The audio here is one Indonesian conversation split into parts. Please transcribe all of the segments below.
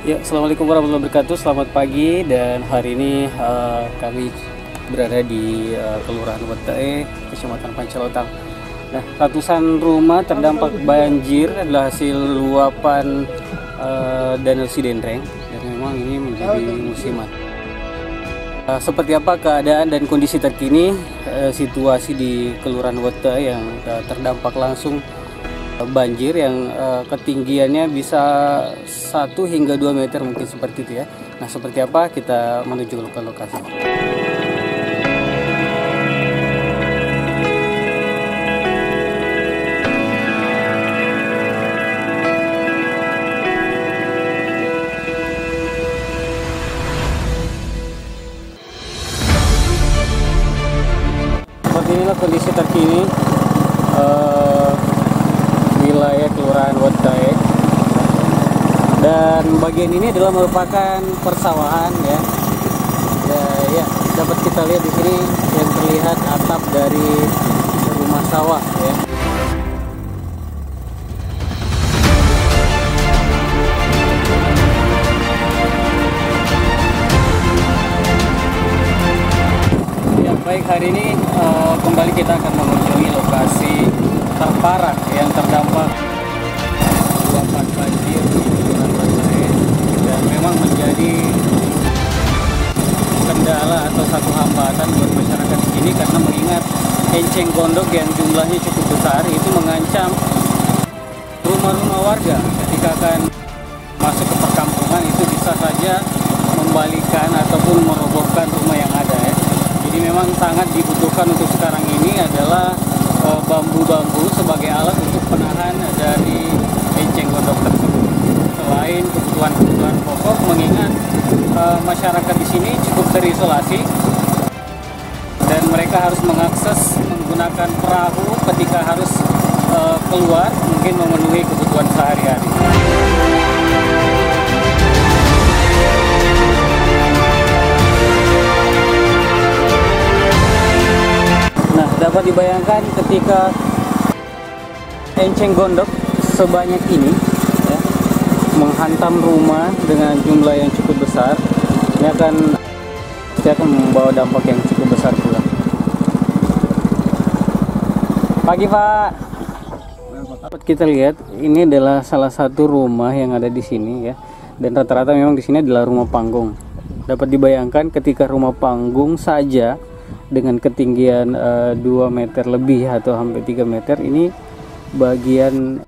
Ya, assalamualaikum warahmatullahi wabarakatuh. Selamat pagi dan hari ini kami berada di Kelurahan Wetahe, Kecamatan Pancalotang. Nah, ratusan rumah terdampak banjir adalah hasil luapan Danau Sidendreng dan memang ini menjadi musiman. Seperti apa keadaan dan kondisi terkini situasi di Kelurahan Wetahe yang terdampak langsung banjir yang ketinggiannya bisa 1 hingga 2 meter mungkin seperti itu ya. Nah, seperti apa kita menuju ke lokasi. Seperti inilah kondisi terkini wilayah Kelurahan Wetahe, dan bagian ini adalah merupakan persawahan ya. Ya, dapat kita lihat di sini yang terlihat atap dari rumah sawah ya. Ya, baik, hari ini kembali kita akan mengunjungi lokasi terparah yang terdampak luapan banjir di Kelurahan Wetahe, dan memang menjadi kendala atau satu hambatan buat masyarakat di sini karena mengingat enceng gondok yang jumlahnya cukup besar itu mengancam rumah-rumah warga ketika akan masuk ke perkampungan, itu bisa saja membalikan ataupun merobohkan rumah yang ada ya. Jadi memang sangat dibutuhkan untuk sekarang ini adalah bambu-bambu sebagai alat untuk penahan dari enceng gondok tersebut. Selain kebutuhan-kebutuhan pokok, mengingat masyarakat di sini cukup terisolasi dan mereka harus mengakses menggunakan perahu ketika harus keluar, mungkin memenuhi kebutuhan sehari-hari. Nah, dapat dibayangkan ketika enceng gondok sebanyak ini ya, menghantam rumah dengan jumlah yang cukup besar, ini akan membawa dampak yang cukup besar pula. Pagi, Pak. Dapat kita lihat ini adalah salah satu rumah yang ada di sini ya, dan rata-rata memang di sini adalah rumah panggung. Dapat dibayangkan ketika rumah panggung saja dengan ketinggian 2 meter lebih atau hampir 3 meter, ini bagian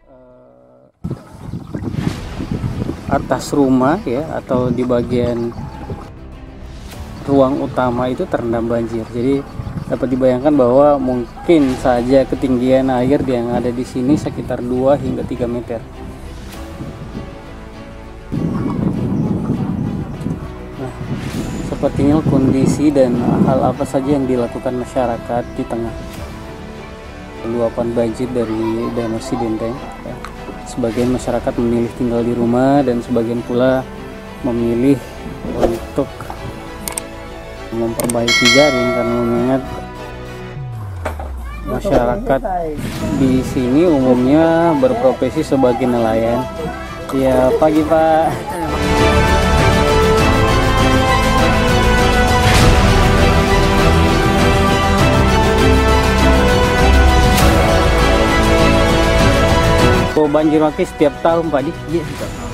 atas rumah ya, atau di bagian ruang utama itu terendam banjir. Jadi dapat dibayangkan bahwa mungkin saja ketinggian air yang ada di sini sekitar 2 hingga 3 meter. Seperti ini kondisi dan hal apa saja yang dilakukan masyarakat di tengah luapan banjir dari Danau Sidendreng ya. Sebagian masyarakat memilih tinggal di rumah dan sebagian pula memilih untuk memperbaiki jaring karena mengingat masyarakat di sini umumnya berprofesi sebagai nelayan. Ya, pagi, Pak. Banjir waktu setiap tahun, Pak Di? Iya, setiap tahun.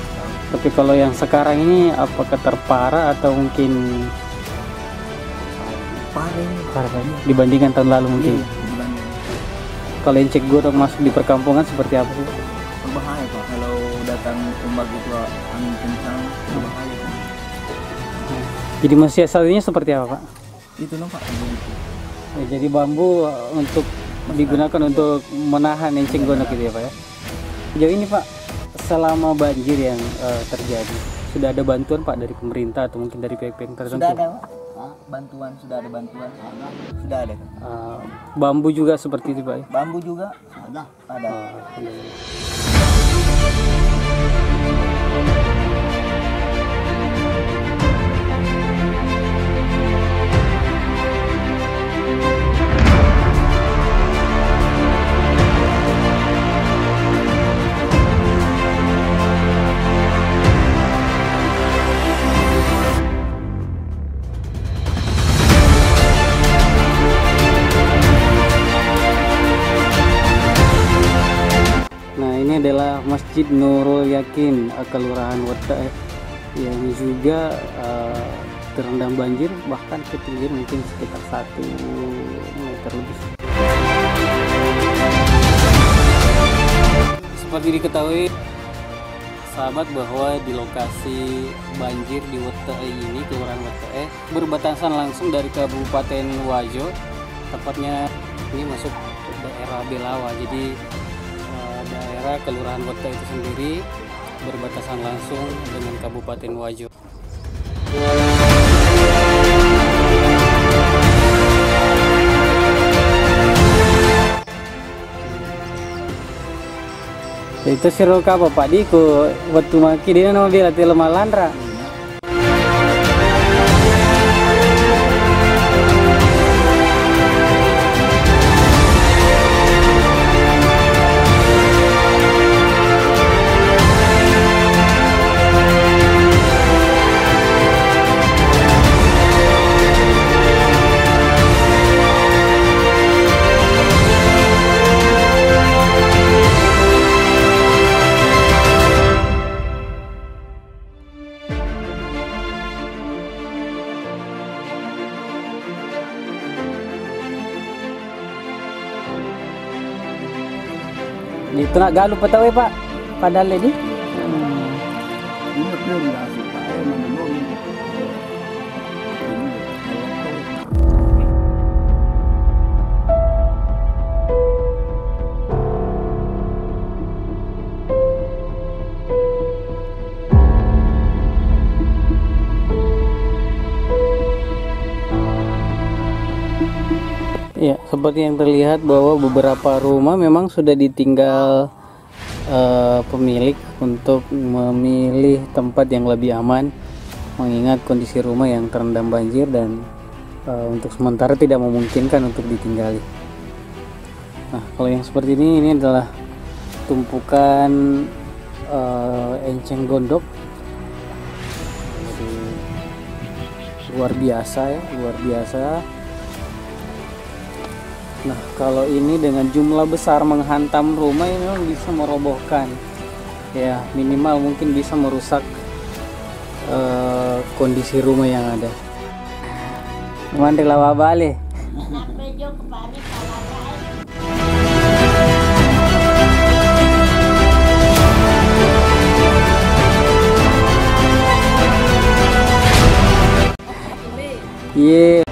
Tapi kalau yang sekarang ini apakah terparah atau mungkin parah dibandingkan tahun lalu mungkin? Iya, kalau enceng gondok masuk di perkampungan seperti apa sih? Berbahaya, Pak. Kalau datang ombak itu angin kencang, berbahaya, Pak. Jadi mensiasatinya seperti apa, Pak? Itu loh, Pak. Ya, jadi bambu untuk digunakan untuk menahan enceng gondok gitu ya, Pak ya? Sejauh ini, Pak, selama banjir yang terjadi, sudah ada bantuan, Pak, dari pemerintah atau mungkin dari pihak-pihak tertentu? Sudah ada, Pak. Bantuan, sudah ada bantuan. Sudah ada. Bambu juga seperti itu, Pak ya? Bambu juga ada. Nurul Yakin, Kelurahan Wete, yang juga terendam banjir, bahkan ketinggian mungkin sekitar 1 meter lebih. Seperti diketahui sahabat bahwa di lokasi banjir di Wete ini, Kelurahan Wete, berbatasan langsung dari Kabupaten Wajo, tepatnya ini masuk ke daerah Belawa. Jadi daerah Kelurahan Wete itu sendiri berbatasan langsung dengan Kabupaten Wajo. Itu siro apa Pak di ku waktu maki dia nama bila ti lemah landra. Itu nak galu petawe Pak, padahal ini. Ya, seperti yang terlihat bahwa beberapa rumah memang sudah ditinggal pemilik untuk memilih tempat yang lebih aman, mengingat kondisi rumah yang terendam banjir dan untuk sementara tidak memungkinkan untuk ditinggali. Nah, kalau yang seperti ini adalah tumpukan enceng gondok. Jadi luar biasa ya, luar biasa. Nah, kalau ini dengan jumlah besar menghantam rumah ini memang bisa merobohkan, ya minimal mungkin bisa merusak kondisi rumah yang ada. Mandi lawa balik. Yeah.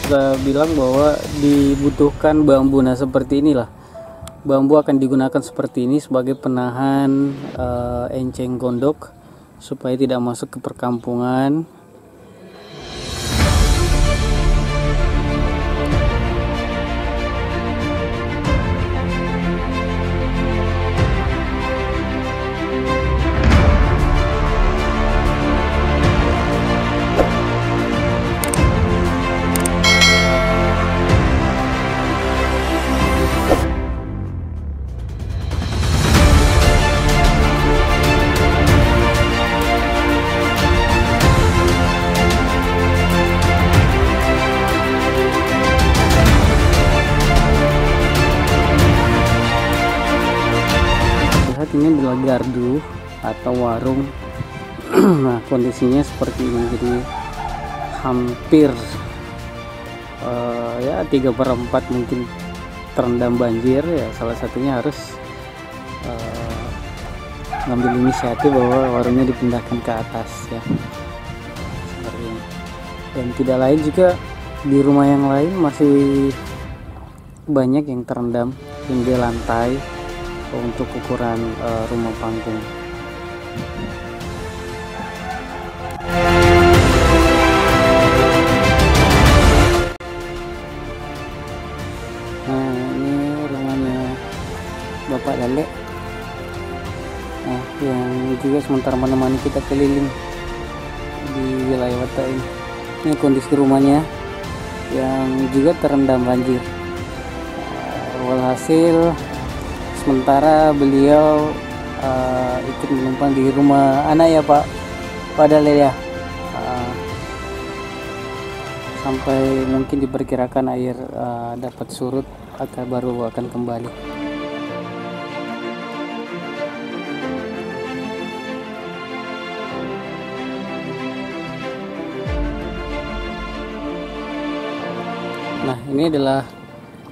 Saya bilang bahwa dibutuhkan bambu. Nah, seperti inilah bambu akan digunakan seperti ini sebagai penahan enceng gondok supaya tidak masuk ke perkampungan. Ini adalah gardu atau warung. Nah, kondisinya seperti ini, jadi hampir ya 3/4 mungkin terendam banjir. Ya, salah satunya harus ngambil inisiatif bahwa warungnya dipindahkan ke atas ya, seperti ini. Dan tidak lain juga di rumah yang lain masih banyak yang terendam hingga lantai untuk ukuran rumah panggung. Nah, ini rumahnya Bapak Lale. Nah, yang juga sementara menemani kita keliling di wilayah Wata ini. Ini kondisi rumahnya yang juga terendam banjir. Walhasil sementara beliau ikut menumpang di rumah anak ya Pak Lale ya. Sampai mungkin diperkirakan air dapat surut akan baru akan kembali. Nah, ini adalah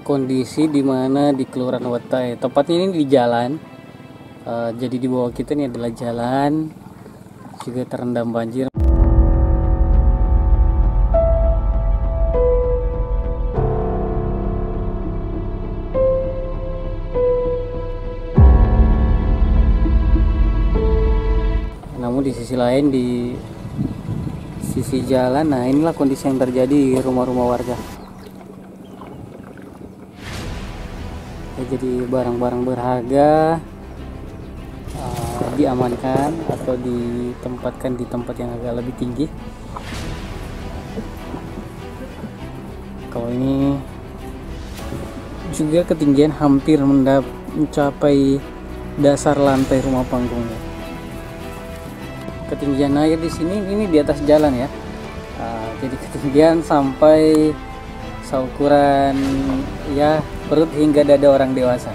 kondisi di mana di Kelurahan Watai. Tepatnya ini di jalan. Jadi di bawah kita ini adalah jalan juga terendam banjir. Namun di sisi lain, di sisi jalan, nah inilah kondisi yang terjadi di rumah-rumah warga. Ya, jadi barang-barang berharga diamankan atau ditempatkan di tempat yang agak lebih tinggi. Kalau ini juga ketinggian hampir mencapai dasar lantai rumah panggungnya. Ketinggian air di sini ini di atas jalan ya. Jadi ketinggian sampai seukuran ya perut hingga dada orang dewasa.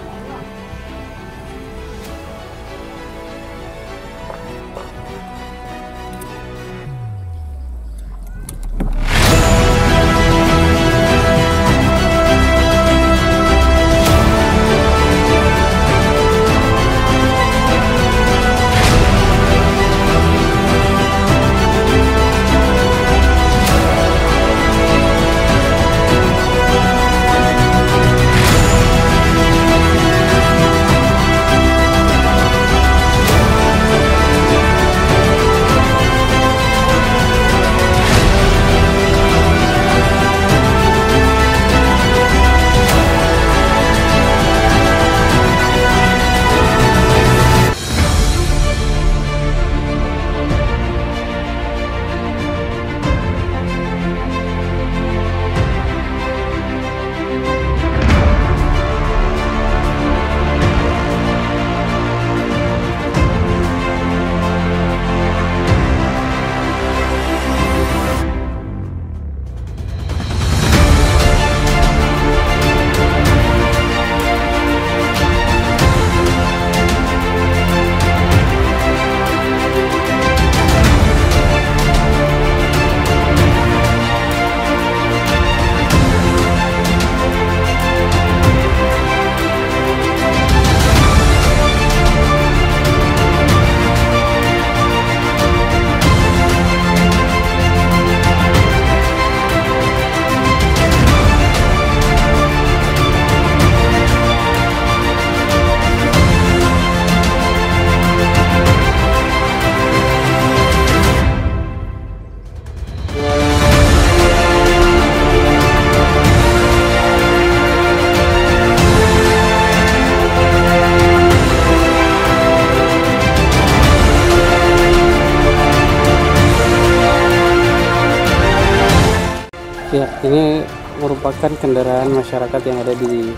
Ya, ini merupakan kendaraan masyarakat yang ada di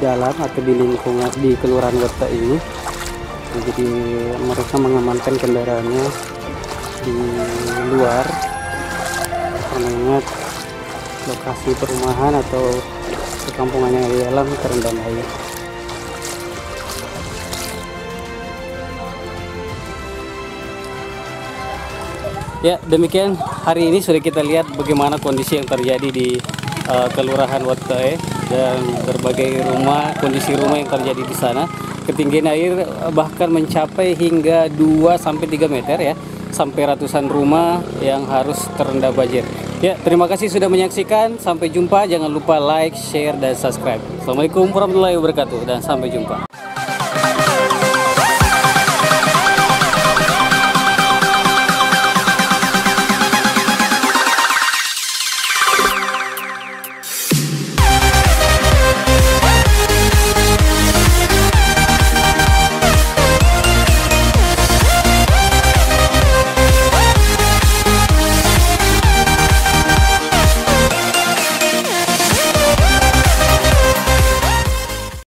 dalam atau di lingkungan di Kelurahan Wata ini. Jadi mereka mengamankan kendaraannya di luar, mengingat lokasi perumahan atau perkampungan yang di dalam terendam air. Ya, demikian hari ini sudah kita lihat bagaimana kondisi yang terjadi di Kelurahan Watai dan berbagai kondisi rumah yang terjadi di sana. Ketinggian air bahkan mencapai hingga 2-3 meter ya, sampai ratusan rumah yang harus terendam banjir. Ya, terima kasih sudah menyaksikan. Sampai jumpa. Jangan lupa like, share, dan subscribe. Assalamualaikum warahmatullahi wabarakatuh dan sampai jumpa.